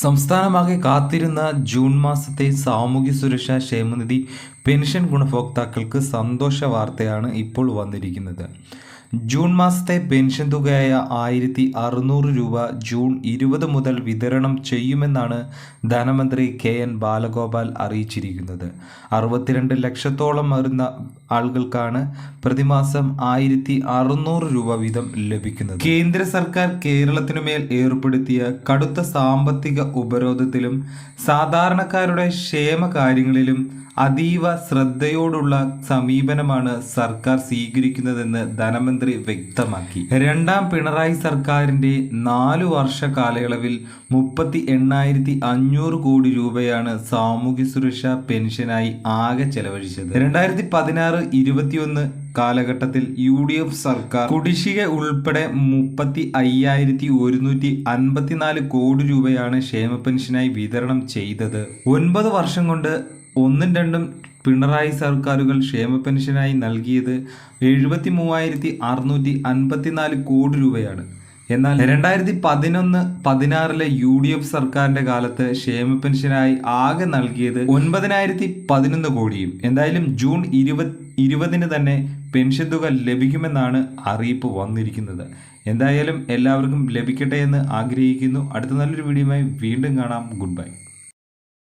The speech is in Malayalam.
സംസ്ഥാനമാകെ കാത്തിരുന്ന ജൂൺ മാസത്തെ സാമൂഹ്യ സുരക്ഷാ ക്ഷേമനിധി പെൻഷൻ ഗുണഭോക്താക്കൾക്ക് സന്തോഷ വാർത്തയാണ് ഇപ്പോൾ വന്നിരിക്കുന്നത്. ജൂൺ മാസത്തെ പെൻഷൻ തുകയായ 1600 രൂപ ജൂൺ 20 മുതൽ വിതരണം ചെയ്യുമെന്നാണ് ധനമന്ത്രി KN ബാലഗോപാൽ അറിയിച്ചിരിക്കുന്നത്. 62 ലക്ഷത്തോളം വരുന്ന ആളുകൾക്കാണ് പ്രതിമാസം 1600 രൂപ വീതം ലഭിക്കുന്നത്. കേന്ദ്ര സർക്കാർ കേരളത്തിനുമേൽ ഏർപ്പെടുത്തിയ കടുത്ത സാമ്പത്തിക ഉപരോധത്തിലും സാധാരണക്കാരുടെ ക്ഷേമകാര്യങ്ങളിലും അതീവ ശ്രദ്ധയോടുള്ള സമീപനമാണ് സർക്കാർ സ്വീകരിക്കുന്നതെന്ന് ധനമന്ത്രി വ്യക്തമാക്കി. രണ്ടാം പിണറായി സർക്കാരിന്റെ 4 വർഷ കാലയളവിൽ 38,500 കോടി രൂപയാണ് സാമൂഹ്യ സുരക്ഷാ പെൻഷനായി ആകെ ചെലവഴിച്ചത്. 2016-21 കാലഘട്ടത്തിൽ UDF സർക്കാർ കുടിശ്ശിക ഉൾപ്പെടെ 35,154 കോടി രൂപയാണ് ക്ഷേമ പെൻഷനായി വിതരണം ചെയ്തത്. 9 വർഷം കൊണ്ട് ഒന്നും രണ്ടും പിണറായി സർക്കാരുകൾ ക്ഷേമ പെൻഷനായി നൽകിയത് 73,654 കോടി രൂപയാണ്. എന്നാൽ 2011-16 UDF സർക്കാരിന്റെ കാലത്ത് ക്ഷേമ പെൻഷനായി ആകെ നൽകിയത് 9,011 കോടിയും. എന്തായാലും ജൂൺ 20 തന്നെ പെൻഷൻ തുക ലഭിക്കുമെന്നാണ് അറിയിപ്പ് വന്നിരിക്കുന്നത്. എന്തായാലും എല്ലാവർക്കും ലഭിക്കട്ടെ എന്ന് ആഗ്രഹിക്കുന്നു. അടുത്ത നല്ലൊരു വീഡിയോയുമായി വീണ്ടും കാണാം. Good bye.